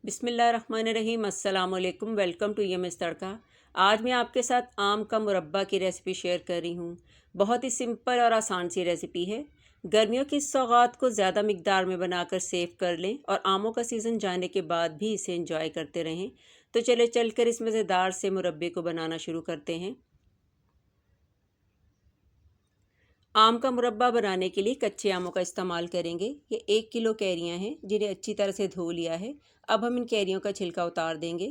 बिस्मिल्लाहिर्रहमानिर्रहीम। अस्सलाम वालेकुम। वेलकम टू यम तड़का। आज मैं आपके साथ आम का मुरब्बा की रेसिपी शेयर कर रही हूँ। बहुत ही सिंपल और आसान सी रेसिपी है। गर्मियों की सौगात को ज़्यादा मिकदार में बनाकर सेव कर लें और आमों का सीज़न जाने के बाद भी इसे इंजॉय करते रहें। तो चले चलकर इस मज़ेदार से मुरब्बे को बनाना शुरू करते हैं। आम का मुरब्बा बनाने के लिए कच्चे आमों का इस्तेमाल करेंगे। ये 1 किलो कैरियाँ हैं जिन्हें अच्छी तरह से धो लिया है। अब हम इन कैरियों का छिलका उतार देंगे,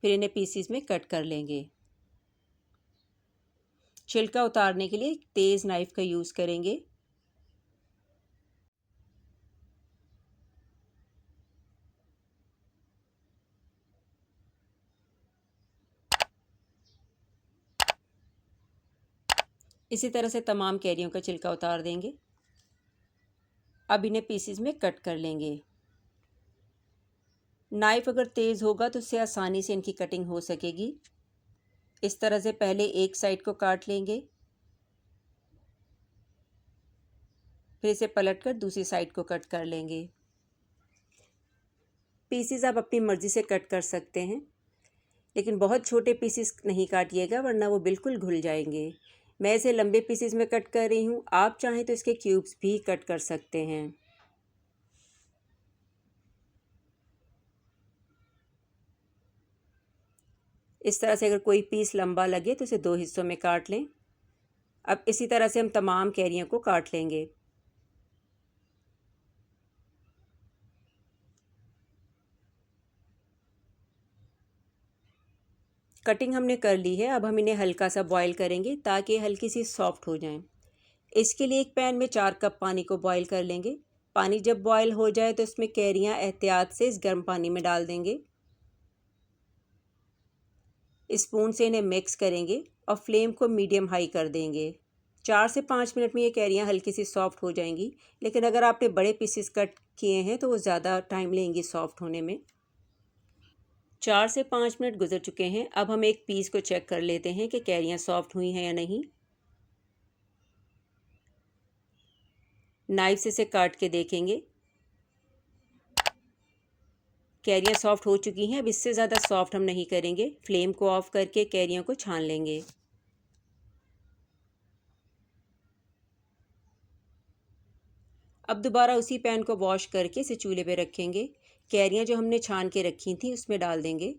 फिर इन्हें पीसीस में कट कर लेंगे। छिलका उतारने के लिए तेज़ नाइफ़ का यूज़ करेंगे। इसी तरह से तमाम कैरियों का छिलका उतार देंगे। अब इन्हें पीसीस में कट कर लेंगे। नाइफ़ अगर तेज़ होगा तो उससे आसानी से इनकी कटिंग हो सकेगी। इस तरह से पहले एक साइड को काट लेंगे, फिर इसे पलटकर दूसरी साइड को कट कर लेंगे। पीसीस आप अपनी मर्ज़ी से कट कर सकते हैं, लेकिन बहुत छोटे पीसीस नहीं काटिएगा वरना वो बिल्कुल घुल जाएंगे। मैं इसे लंबे पीसीस में कट कर रही हूँ। आप चाहें तो इसके क्यूब्स भी कट कर सकते हैं। इस तरह से अगर कोई पीस लंबा लगे तो इसे 2 हिस्सों में काट लें। अब इसी तरह से हम तमाम कैरियों को काट लेंगे। कटिंग हमने कर ली है। अब हम इन्हें हल्का सा बॉईल करेंगे ताकि हल्की सी सॉफ्ट हो जाएं। इसके लिए एक पैन में 4 कप पानी को बॉईल कर लेंगे। पानी जब बॉईल हो जाए तो इसमें कैरियाँ एहतियात से इस गर्म पानी में डाल देंगे। स्पून से इन्हें मिक्स करेंगे और फ्लेम को मीडियम हाई कर देंगे। 4 से 5 मिनट में ये कैरियाँ हल्की सी सॉफ्ट हो जाएंगी, लेकिन अगर आपने बड़े पीसेस कट किए हैं तो वो ज़्यादा टाइम लेंगी सॉफ्ट होने में। 4 से 5 मिनट गुजर चुके हैं। अब हम एक पीस को चेक कर लेते हैं कि कैरियाँ सॉफ्ट हुई हैं या नहीं। नाइफ से इसे काट के देखेंगे। कैरियाँ सॉफ्ट हो चुकी हैं। अब इससे ज़्यादा सॉफ्ट हम नहीं करेंगे। फ्लेम को ऑफ करके कैरियों को छान लेंगे। अब दोबारा उसी पैन को वॉश करके इसे चूल्हे पे रखेंगे। कैरियाँ जो हमने छान के रखी थी उसमें डाल देंगे।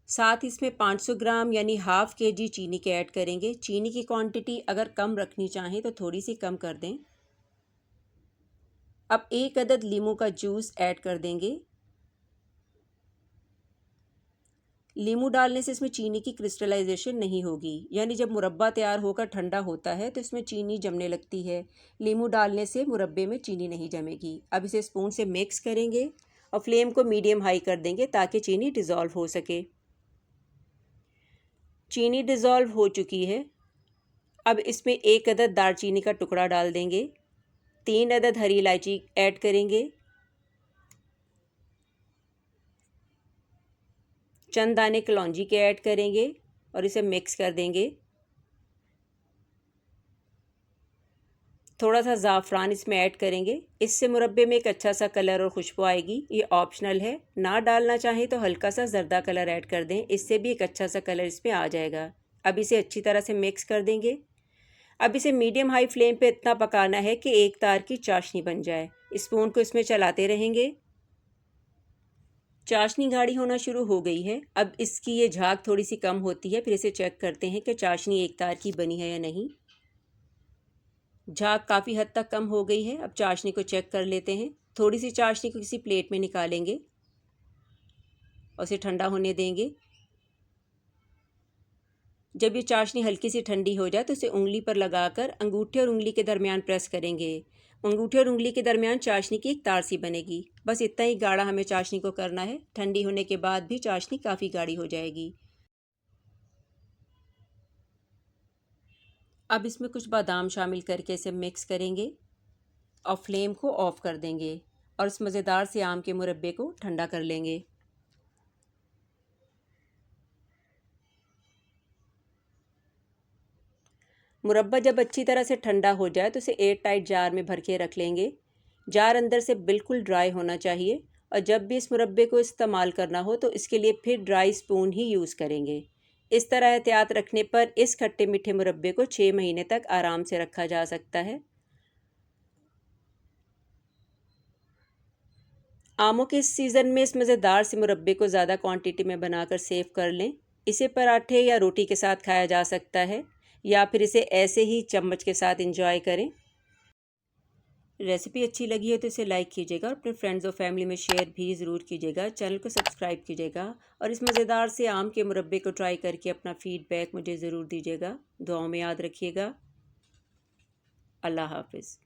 साथ ही इसमें 500 ग्राम यानी हाफ़ kg चीनी के ऐड करेंगे। चीनी की क्वांटिटी अगर कम रखनी चाहें तो थोड़ी सी कम कर दें। अब 1 अदद लीमू का जूस ऐड कर देंगे। लीमू डालने से इसमें चीनी की क्रिस्टलाइजेशन नहीं होगी, यानी जब मुरब्बा तैयार होकर ठंडा होता है तो इसमें चीनी जमने लगती है। लीमू डालने से मुरब्बे में चीनी नहीं जमेगी। अब इसे स्पून से मिक्स करेंगे और फ्लेम को मीडियम हाई कर देंगे ताकि चीनी डिज़ोल्व हो सके। चीनी डिज़ोल्व हो चुकी है। अब इसमें 1 अदद दालचीनी का टुकड़ा डाल देंगे। 3 अदद हरी इलायची ऐड करेंगे। चंद दाने कलौंजी के ऐड करेंगे और इसे मिक्स कर देंगे। थोड़ा सा ज़ाफ़रान इसमें ऐड करेंगे। इससे मुरब्बे में एक अच्छा सा कलर और खुशबू आएगी। ये ऑप्शनल है, ना डालना चाहें तो हल्का सा जर्दा कलर ऐड कर दें, इससे भी एक अच्छा सा कलर इसमें आ जाएगा। अब इसे अच्छी तरह से मिक्स कर देंगे। अब इसे मीडियम हाई फ्लेम पे इतना पकाना है कि एक तार की चाशनी बन जाए। स्पून को इसमें चलाते रहेंगे। चाशनी गाढ़ी होना शुरू हो गई है। अब इसकी ये झाग थोड़ी सी कम होती है, फिर इसे चेक करते हैं कि चाशनी एक तार की बनी है या नहीं। झाग काफ़ी हद तक कम हो गई है। अब चाशनी को चेक कर लेते हैं। थोड़ी सी चाशनी को किसी प्लेट में निकालेंगे और उसे ठंडा होने देंगे। जब ये चाशनी हल्की सी ठंडी हो जाए तो इसे उंगली पर लगाकर अंगूठे और उंगली के दरमियान प्रेस करेंगे। अंगूठे और उंगली के दरमियान चाशनी की एक तार सी बनेगी। बस इतना ही गाढ़ा हमें चाशनी को करना है। ठंडी होने के बाद भी चाशनी काफ़ी गाढ़ी हो जाएगी। अब इसमें कुछ बादाम शामिल करके इसे मिक्स करेंगे और फ्लेम को ऑफ़ कर देंगे और इस मज़ेदार से आम के मुरब्बे को ठंडा कर लेंगे। मुरब्बा जब अच्छी तरह से ठंडा हो जाए तो इसे एयर टाइट जार में भर के रख लेंगे। जार अंदर से बिल्कुल ड्राई होना चाहिए और जब भी इस मुरब्बे को इस्तेमाल करना हो तो इसके लिए फिर ड्राई स्पून ही यूज़ करेंगे। इस तरह एहतियात रखने पर इस खट्टे मीठे मुरब्बे को 6 महीने तक आराम से रखा जा सकता है। आमों के इस सीज़न में इस मज़ेदार से मुरब्बे को ज़्यादा क्वांटिटी में बनाकर सेव कर लें। इसे पराठे या रोटी के साथ खाया जा सकता है या फिर इसे ऐसे ही चम्मच के साथ एंजॉय करें। रेसिपी अच्छी लगी है तो इसे लाइक कीजिएगा और अपने फ्रेंड्स और फैमिली में शेयर भी ज़रूर कीजिएगा। चैनल को सब्सक्राइब कीजिएगा और इस मज़ेदार से आम के मुरब्बे को ट्राई करके अपना फीडबैक मुझे ज़रूर दीजिएगा। दुआओं में याद रखिएगा। अल्लाह हाफ़िज़।